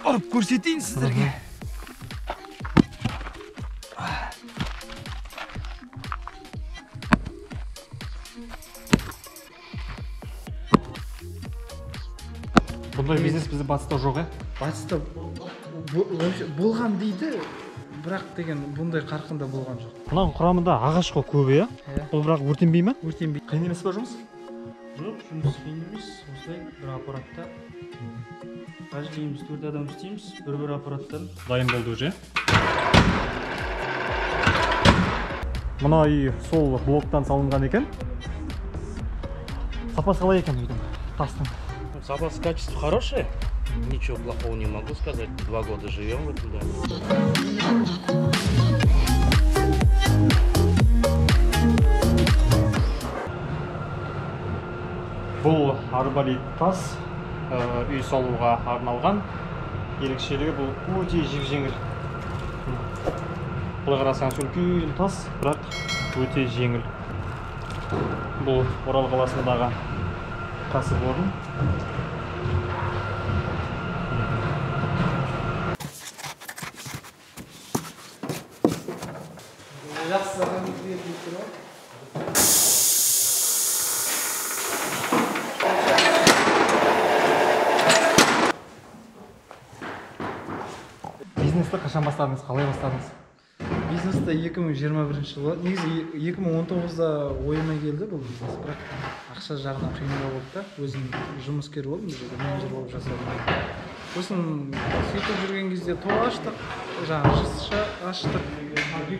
ұрып көрсетейін сіздерге. Бұндай бизнес бізде батыста жоқ, Батыста болған дейді, бірақ деген бұндай қарқында болған жоқ. Мынаның құрамында ағаш қой көбі, бұл бірақ өртенбей ме? Өртенбей. Қиын емес па жұмыс? Жоқ, жұмыс қиын емес. Осылай бір аппаратта каждый дейміз 4 адам істейміз, бір аппараттан. Дайын болды уже. Мына үй сол блоктан салынған екен. Сапасы қалай екен үйдің, тастың? Запас качества хорошее, ничего плохого не могу сказать. 2 года живем в этом доме. Бұл арбалит тас үй салуға арналған. Ерекшелігі бұл өте жеңіл. Былай қарасаңыз үлкен тас, бірақ өте жеңіл. Бұл Орал қаласындағы кәсіпорын. Бизнесті қашан бастадыңыз, қалай бастадыңыз? Бизнесті 2021 жылы, негізі 2019-да ойыма келді бұл бизнес, бірақ ақша жағынан қиындау болды да, өзім жұмыскер болдым, менеджер болып жасадым. Сосын сөйтіп жүрген кезде тоқ аштық, жаңағы аштық,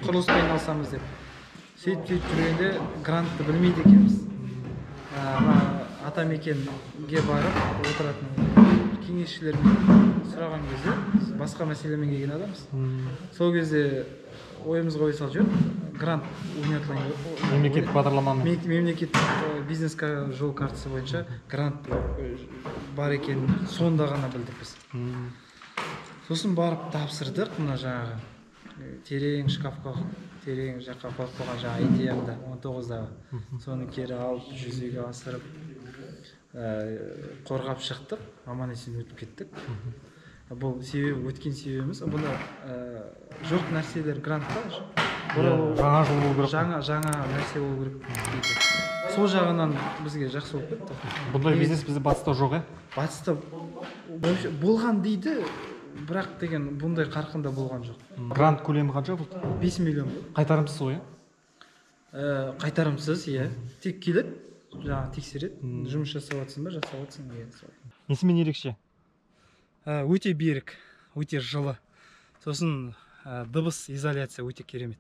құрылыспен айналысамыз деп. Сөйтіп жүргенде грантты білмейді екенбіз. Атамекенге барып отыратын кеңесшілермен сұраған кезде басқа мәселемен келген адамбыз. Сол кезде ойымызға ой салып жүріп, грант Мемлекеттік бағдарламаны. Мемлекеттік бизнесқа жол картасы бойынша грант бар екенін сонда ғана білдік біз. Сосын барып тапсырдық, мына жаңағы терең шкафқа, терең жаққа қойып қойған жаңағы идеямда 19-дағы. Соны кері алып, жүзеге асырып, қорғап шықтық, аман есен өтіп кеттік. Бұл себебі, өткен себебіміз, бұны жоқ нәрселер грантта, жаңа жыл болу керек. Жаңа нәрсе болу керек. Сол жағынан бізге жақсы болып кетті. Бұндай бизнес бізде батыста жоқ, Батыста болған дейді, бірақ деген бұндай қарқында болған жоқ. Грант көлемі қанша болды? 5 миллион. Қайтарымсыз ғой, Қайтарымсыз, тек келеді, жаңа тексереді, жұмыс жасап жатсың ба, жасап жатсың. Несімен ерекше? Өте берік, өте жылы. Сосын дыбыс изоляция өте керемет.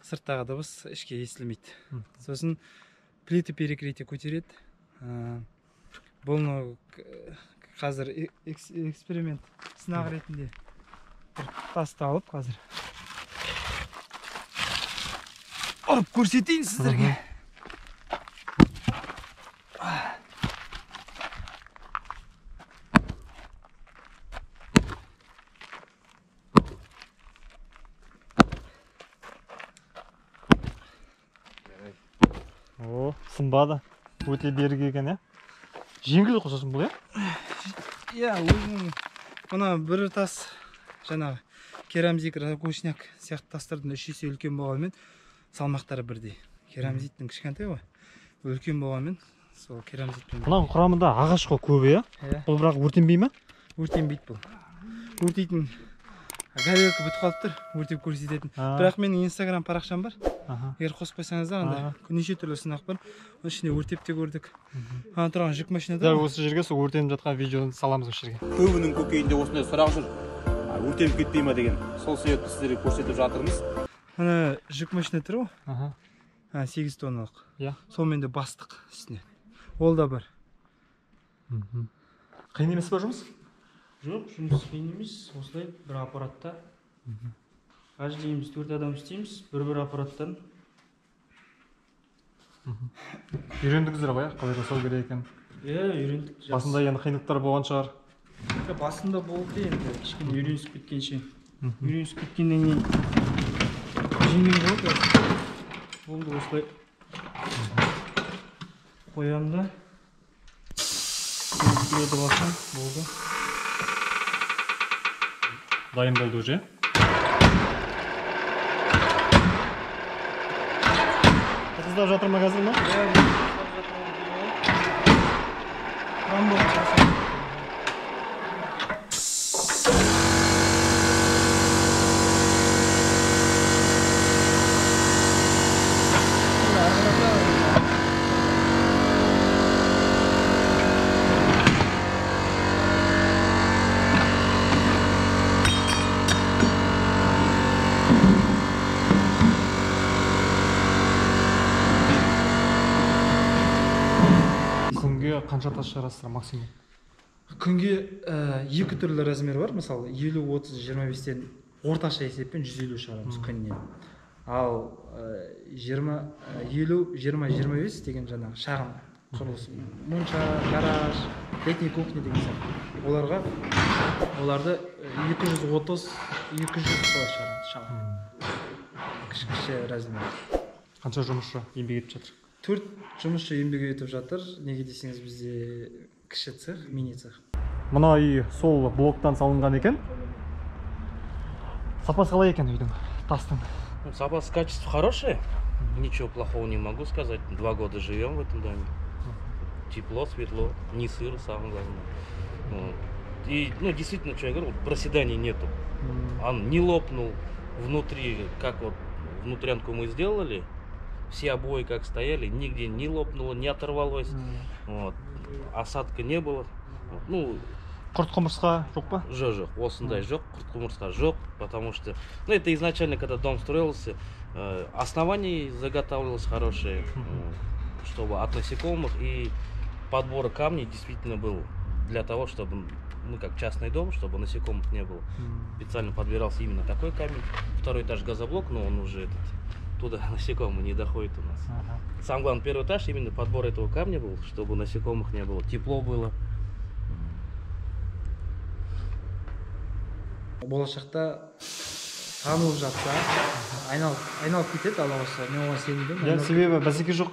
Сырттағы дыбыс ішке естілмейді. Сосын плита перекрытие көтереді. Бұны қазір эксперимент сынақ ретінде тасты алып қазір ұрып көрсетейін сіздерге. Сынбады. Өте берік екен, жеңіл қосасын бұл, өзінің мына бір тас жаңағы керамзит, ракушняк сияқты тастардың 3 есе үлкен болғанымен салмақтары бірдей. Керамзиттің кішкентай ғой, үлкен болғанымен сол керамзитпен. Мынаның құрамында ағаш қой көбі, бұл бірақ өртенбей ме? Өртенбейді бұл. Өртейтін горелка бітіп қалып тұр, өртеп көрсететін. Бірақ менің Instagram парақшам бар. Егер қосып қойсаңыздар, анда неше түрлі сынақ бар. Оның ішінде өртеп те көрдік. Ана тұрған жүк машинада. Дәл осы жерге сол өртеніп жатқан видеоны саламыз осы жерге. Көбінің көкейінде осындай сұрақ жүр. Өртеніп кетпей ме деген. Сол себепті сіздерге көрсетіп жатырмыз. Ана жүк машина тұр ғой. 8 тонналық. Сонымен де бастық үстіне. Ол да бар. Қиын емес па жұмыс? Жоқ, жұмыс қиын емес. Осылай бір аппаратта каждый дейміз 4 адам істейміз, бір аппараттан. Үйрендіңіздер ғой, қалай жасау керек екен? Үйрендік. Басында енді қиындықтар болған шығар. Басында болды енді, кішкене үйренісіп кеткенше. Үйренісіп кеткеннен кейін жеңіл болды. Болды осылай. Қоямын да. Келеді басым, болды. Дайын болды уже. Қыздап жатыр ма қазір ма? Күнге қанша тас шығарасыздар максимум? Күнге екі түрлі размер бар. Мысалы 50-30-25-тен орташа есеппен 150 шығарамыз күніне. Ал 50-20-25 деген жаңағы шағын құрылыс, монша, гараж, летний кухня деген сияқты. Оларды 230-200 солай шығарамыз, шағын. Кіші размер. Қанша жұмысшы еңбек етіп жатыр? 4 жұмысшы еңбек етіп жатыр. Неге десеңіз, бізде кіші цех, мини цех. Мына үй сол блоктан салынған екен. Сапасы қалай екен үйдің, тастың? Запас качество хорошее. Ничего плохого не могу сказать. 2 года живем в этом доме. Тепло, светло, не сыро, самое главное. Вот. И, действительно, что я говорю, проседаний нету. Он не лопнул внутри, как вот внутрянку мы сделали. Все обои как стояли, нигде не лопнуло, не оторвалось. Вот. Осадка не было. Құрт құмырсқа жоқ па? Жоқ, осындай жоқ, құрт құмырсқа жоқ, потому что, это изначально, когда дом строился, основание заготавливалось хорошее, чтобы от насекомых, и подбор камней действительно был для того, чтобы, как частный дом, чтобы насекомых не было. Специально подбирался именно такой камень. 2-й этаж газоблок, но он уже туда насекомые не доходит у нас. Самый главный 1-й этаж, именно подбор этого камня был, чтобы насекомых не было, тепло было. Болашақта танылып жатса, айналып кетеді, Алла қаласа. Мен оған сенімдімін. Себебі бәсеке жоқ.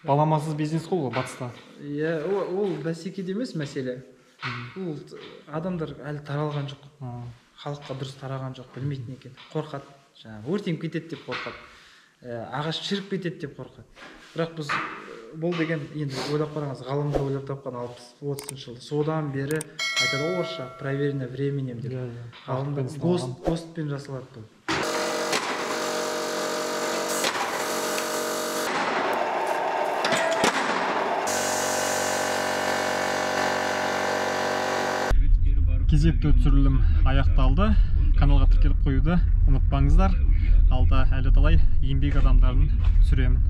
Баламасыз бизнес қой ол батыста. Ол бәсекеде емес мәселе. Ол адамдар әлі таралған жоқ. Халыққа дұрыс тараған жоқ, білмейтін екен. Қорқады. Жаңағы өртеніп кетеді деп қорқады. Ағаш шіріп кетеді деп қорқады. Бірақ біз бұл деген енді ойлап қараңыз, ғалымдар ойлап тапқан 60-30 жылы. Содан бері айтады орысша проверено временем деп. Ғалымдар ГОСТпен жасалады бұл. Кезекті түсірілім аяқталды. Каналға тіркеліп қоюды ұмытпаңыздар. Алда әлі талай еңбек адамдарын түсіремін.